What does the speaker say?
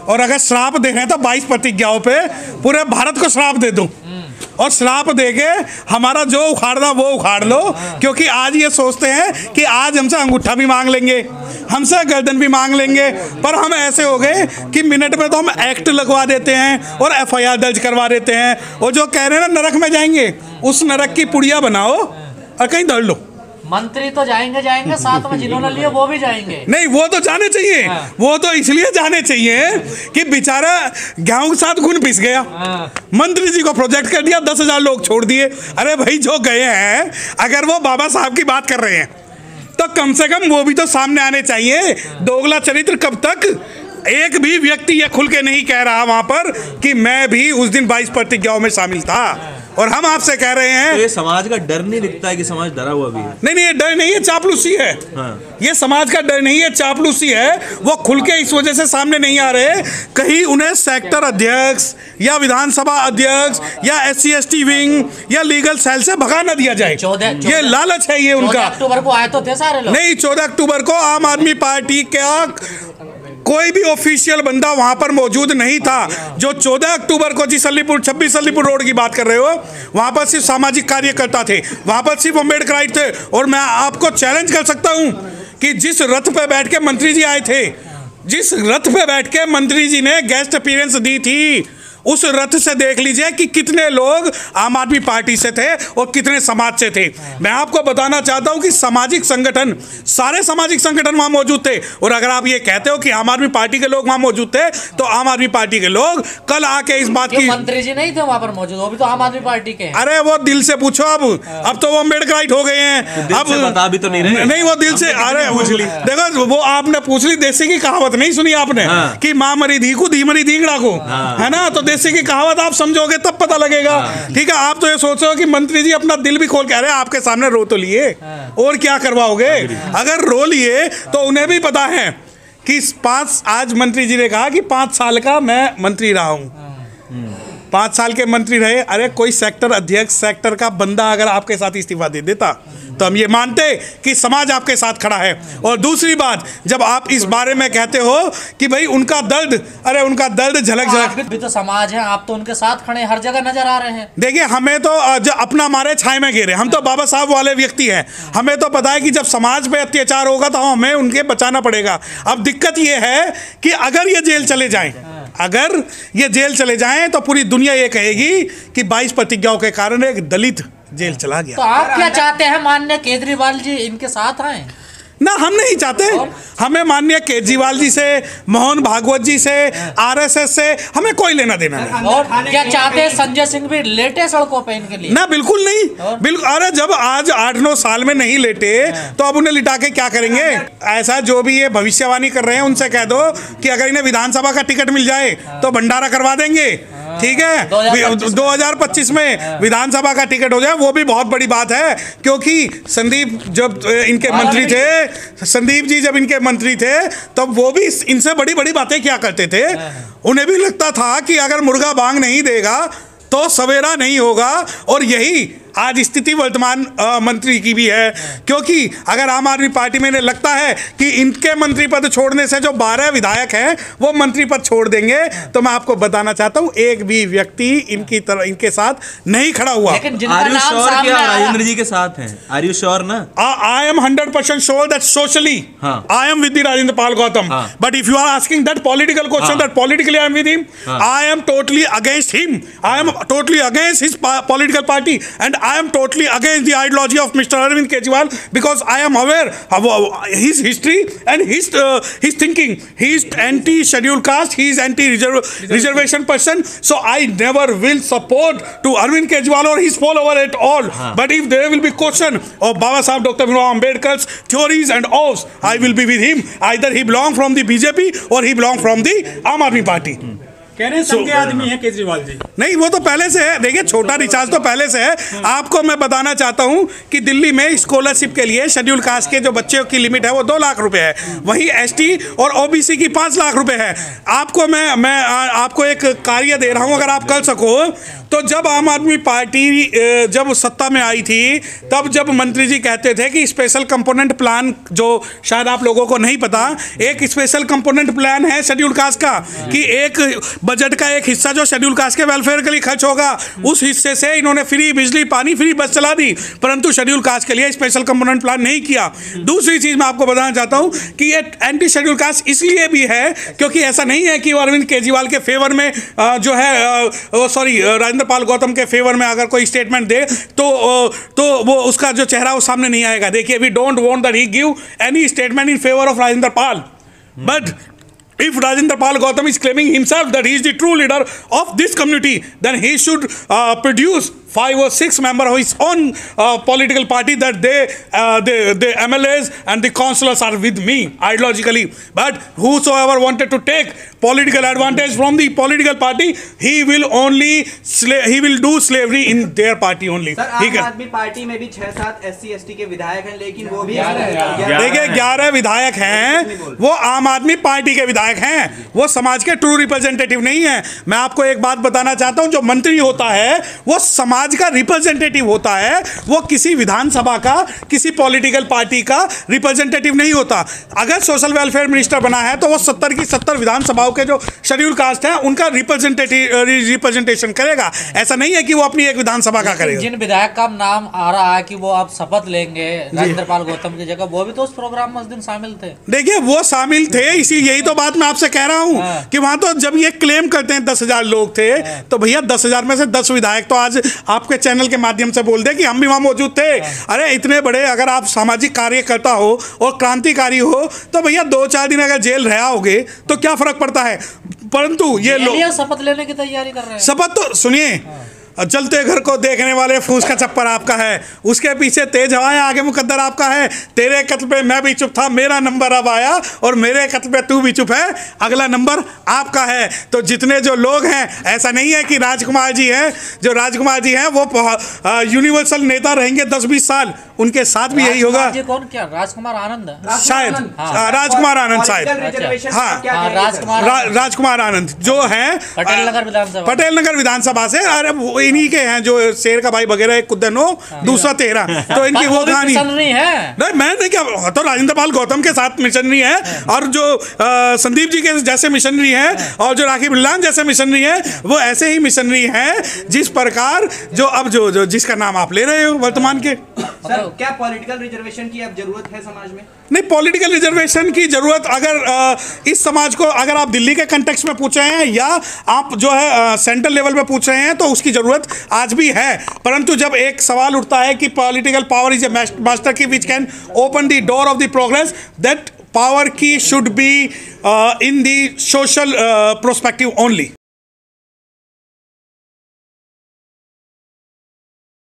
और अगर श्राप दे रहे हैं तो 22 प्रतिज्ञाओं पे पूरे भारत को श्राप दे दूं और श्राप देके हमारा जो उखाड़ना वो उखाड़ लो, क्योंकि आज ये सोचते हैं कि आज हमसे अंगूठा भी मांग लेंगे, हमसे गर्दन भी मांग लेंगे, पर हम ऐसे हो गए कि मिनट में तो हम एक्ट लगवा देते हैं और FIR दर्ज करवा देते हैं। और जो कह रहे हैं ना नरक में जाएंगे, उस नरक की पुड़िया बनाओ और कहीं दौड़ लो। मंत्री तो जाएंगे साथ में जिन्होंने लिए वो भी जाएंगे। नहीं, वो तो जाने चाहिए। वो तो इसलिए जाने चाहिए कि बेचारा गेहूं के साथ खून पिस गया। मंत्री जी को प्रोजेक्ट कर दिया, 10,000 लोग छोड़ दिए। अरे भाई, जो गए हैं अगर वो बाबा साहब की बात कर रहे हैं तो कम से कम वो भी तो सामने आने चाहिए। दोगला चरित्र कब तक? एक भी व्यक्ति ये खुल के नहीं कह रहा वहां पर कि मैं भी उस दिन 22 प्रतिज्ञाओं में शामिल था। और हम आपसे कह रहे हैं, तो ये समाज का डर नहीं दिखता है कि समाज डरा हुआ भी है? नहीं, ये डर नहीं है, चापलूसी है। ये समाज का डर नहीं है, चापलूसी है। वो खुल के इस वजह से सामने नहीं आ रहे, कहीं उन्हें सेक्टर अध्यक्ष या विधानसभा अध्यक्ष या SC/ST विंग या लीगल सेल से भगा न दिया जाए। ये लालच है ये उनका। 14 अक्टूबर को आए तो थे सारे लोग। नहीं, 14 अक्टूबर को आम आदमी पार्टी का कोई भी ऑफिशियल बंदा वहां पर मौजूद नहीं था। जो 14 अक्टूबर को 26 अलीपुर रोड की बात कर रहे हो, वहां पर सिर्फ सामाजिक कार्यकर्ता थे, वहां पर सिर्फ अम्बेडकराइट थे। और मैं आपको चैलेंज कर सकता हूं कि जिस रथ पे बैठ के मंत्री जी आए थे, जिस रथ पे बैठ के मंत्री जी ने गेस्ट अपीयरेंस दी थी, उस रथ से देख लीजिए कि कितने लोग आम आदमी पार्टी से थे और कितने समाज से थे। मैं आपको बताना चाहता हूं कि सामाजिक संगठन, सारे सामाजिक संगठन वहां मौजूद थे। और अगर आप ये कहते हो कि आम आदमी पार्टी के लोग वहां मौजूद थे, तो आम आदमी पार्टी के लोग कल आके इस बात की, मंत्री जी नहीं थे वहां पर मौजूद, वो भी तो आम आदमी पार्टी के हैं। अरे वो दिल से पूछो। अब तो वो अम्बेडकराइट हो गए हैं। अब बता भी तो नहीं रहे। नहीं, वो दिल से, अरे देखो, वो आपने पूछ ली, देसी की कहावत नहीं सुनी आपने कि माँ मरी धी को धी मरी धींगड़ा को, है ना? तो देसी की कहावत आप समझोगे तब पता लगेगा। ठीक है, आप तो ये सोच रहे हो कि मंत्री जी अपना दिल भी खोल के, अरे आपके सामने रो तो लिए, और क्या करवाओगे? अगर रो लिए तो उन्हें भी पता है कि आज मंत्री जी ने कहा कि 5 साल का मैं मंत्री रहा हूं। 5 साल के मंत्री रहे। अरे कोई सेक्टर अध्यक्ष, सेक्टर का बंदा अगर आपके साथ इस्तीफा दे देता तो हम ये मानते कि समाज आपके साथ खड़ा है। और दूसरी बात, जब आप इस बारे में कहते हो कि भाई उनका दर्द, अरे उनका दर्द झलक भी तो समाज है, आप तो उनके साथ खड़े हर जगह नजर आ रहे हैं। देखिए, हमें तो अपना मारे छाए में घेरे, हम तो बाबा साहब वाले व्यक्ति हैं। हमें तो पता है कि जब समाज पे अत्याचार होगा तो हमें उनके बचाना पड़ेगा। अब दिक्कत ये है कि अगर ये जेल चले जाएं, अगर ये जेल चले जाएं तो पूरी दुनिया ये कहेगी कि 22 प्रतिज्ञाओं के कारण एक दलित जेल चला गया। तो आप क्या चाहते हैं? माननीय केजरीवाल जी इनके साथ आए ना? हम नहीं चाहते। हमें माननीय केजरीवाल जी से, मोहन भागवत जी से, RSS से हमें कोई लेना देना नहीं। और क्या चाहते हैं? संजय सिंह भी लेटे सड़कों पे इनके लिए? ना, बिल्कुल नहीं, बिल्कुल। अरे जब आज 8-9 साल में नहीं लेटे तो अब उन्हें लिटा के क्या करेंगे? ऐसा जो भी ये भविष्यवाणी कर रहे हैं उनसे कह दो कि अगर इन्हें विधानसभा का टिकट मिल जाए तो भंडारा करवा देंगे। ठीक है, 2025 में विधानसभा का टिकट हो जाए, वो भी बहुत बड़ी बात है। क्योंकि संदीप जब इनके मंत्री थे, संदीप जी जब इनके मंत्री थे, तब वो भी इनसे बड़ी बड़ी बातें क्या करते थे। उन्हें भी लगता था कि अगर मुर्गा बांग नहीं देगा तो सवेरा नहीं होगा। और यही आज स्थिति वर्तमान मंत्री की भी है। क्योंकि अगर आम आदमी पार्टी में इन्हें लगता है कि इनके मंत्री पद छोड़ने से जो 12 विधायक हैं वो मंत्री पद छोड़ देंगे, तो मैं आपको बताना चाहता हूं एक भी व्यक्ति इनकी तरह इनके साथ नहीं खड़ा हुआ। राजेंद्र जी के साथ हैं? आर यू श्योर ना? I am 100% sure that socially I am with the Rajendra Pal Gautam, but if you are asking that political question, that politically I am with him, I am totally against him, I am totally against his political party, and I am totally against the ideology of Mr. Arvind Kejriwal because I am aware of his history and his thinking. He is anti-scheduled caste, he is anti-reservation person, so I never will support to Arvind Kejriwal or his follower at all. But if there will be question of Baba Saheb Dr. Bhimrao Ambedkar's theories and oaths, I will be with him. Either he belong from the BJP or he belong from the Aam Aadmi Party. कह रहे हैं संघ के आदमी है केजरीवाल जी। नहीं, वो तो पहले से है। देखिए, छोटा रिचार्ज तो पहले से है। आपको मैं बताना चाहता हूं कि दिल्ली में स्कॉलरशिप के लिए शेड्यूल कास्ट के जो बच्चों की लिमिट है वो 2 लाख रुपए है, वहीं एसटी और ओबीसी की 5 लाख रुपए है। आपको मैं आपको एक कार्य दे रहा हूं, अगर आप कर सको तो जब आम आदमी पार्टी जब सत्ता में आई थी, तब जब मंत्री जी कहते थे कि स्पेशल कंपोनेंट प्लान, जो शायद आप लोगों को नहीं पता, एक स्पेशल कंपोनेंट प्लान है शेड्यूल कास्ट का, कि एक बजट का एक हिस्सा जो शेड्यूल कास्ट के वेलफेयर के लिए खर्च होगा, उस हिस्से से इन्होंने फ्री बिजली, पानी, फ्री बस चला दी, परंतु शेड्यूल कास्ट के लिए स्पेशल कंपोनेंट प्लान नहीं किया। दूसरी चीज मैं आपको बताना चाहता हूं कि ये एंटी शेड्यूल कास्ट इसलिए भी है क्योंकि ऐसा नहीं है कि अरविंद केजरीवाल के फेवर में जो है सॉरी राजेंद्र पाल गौतम के फेवर में अगर कोई स्टेटमेंट दे तो वो उसका जो चेहरा वो सामने नहीं आएगा। देखिए, we don't want that he give any statement in favour of Rajendra Pal, but if Rajendra Pal Gautam is claiming himself that he is the true leader of this community, then he should produce 5 or 6 members of his own political party that the MLAs and the councillors are with me ideologically. But whosoever wanted to take political advantage from the political party, he will do slavery in their party only. Sir, आम आदमी party में भी 6-7 SC/ST के विधायक हैं, लेकिन वो भी देखिए 11 विधायक हैं, वो आम आदमी पार्टी के विधायक हैं, वो समाज के ट्रू रिप्रेजेंटेटिव नहीं है। मैं आपको एक बात बताना चाहता हूं, जो मंत्री होता है वो समाज का रिप्रेजेंटेटिव होता है, वो किसी विधानसभा का, किसी पॉलिटिकल पार्टी का रिप्रेजेंटेटिव नहीं होता। अगर सोशल वेलफेयर मिनिस्टर बना है तो वो 70 की 70 विधानसभाओं के जो शेड्यूल कास्ट है उनका रिप्रेजेंटेशन करेगा। ऐसा नहीं है कि वो अपनी एक विधानसभा का करेगा। जिन विधायक का नाम आ रहा है कि वो आप शपथ लेंगे राजेंद्र पाल गौतम की जगह, वो भी तो उस प्रोग्राम में उस दिन शामिल थे। देखिए, वो शामिल थे, इसी यही तो बात मैं आपसे कह रहा हूं कि वहां तो जब ये क्लेम करते हैं 10,000 लोग थे, तो भैया 10,000 में से 10 विधायक तो आज आपके चैनल के माध्यम से बोल दे कि हम भी वहां मौजूद थे। अरे इतने बड़े, अगर आप सामाजिक कार्यकर्ता हो और क्रांतिकारी हो तो भैया 2-4 दिन अगर जेल रहा होगे तो क्या फर्क पड़ता है। परंतु ये लोग शपथ लेने की तैयारी कर रहे हैं। शपथ तो सुनिए, जलते घर को देखने वाले फूस का चप्पर आपका है, उसके पीछे तेज हवाएं, आगे मुकद्दर आपका है। तेरे कत्ल पे मैं भी चुप था, मेरा नंबर अब आया, और मेरे कत्ल पे तू भी चुप है, अगला नंबर आपका है। तो जितने जो लोग हैं, ऐसा नहीं है कि राजकुमार जी हैं, जो राजकुमार जी हैं वो यूनिवर्सल नेता रहेंगे 10-20 साल, उनके साथ भी यही होगा। कौन? क्या राजकुमार आनंद? शायद राजकुमार आनंद, शायद हाँ, राजकुमार आनंद जो है पटेल नगर विधानसभा से। अरे इन्हीं के हैं जो शेर का भाई वगैरह, एक कुद्दन हो, दूसरा 13, तो इनकी वो कहानी है। नहीं, मैं नहीं, क्या तो राजेंद्र पाल गौतम के साथ मिशनरी है, और जो संदीप जी के जैसे मिशनरी है, और जो राखी बिल्लान जैसे मिशनरी है, वो ऐसे ही मिशनरी है जिस प्रकार जो अब जो जिसका नाम आप ले रहे हो वर्तमान के। सर, क्या पॉलिटिकल रिजर्वेशन की अब जरूरत है समाज में? नहीं, पॉलिटिकल रिजर्वेशन की जरूरत अगर इस समाज को, अगर आप दिल्ली के कंटेक्स्ट में पूछ रहे हैं या आप जो है सेंट्रल लेवल पे पूछ रहे हैं, तो उसकी जरूरत आज भी है। परंतु जब एक सवाल उठता है कि political power is a master key which can open the door of the progress, that power key should be in the social prospective only.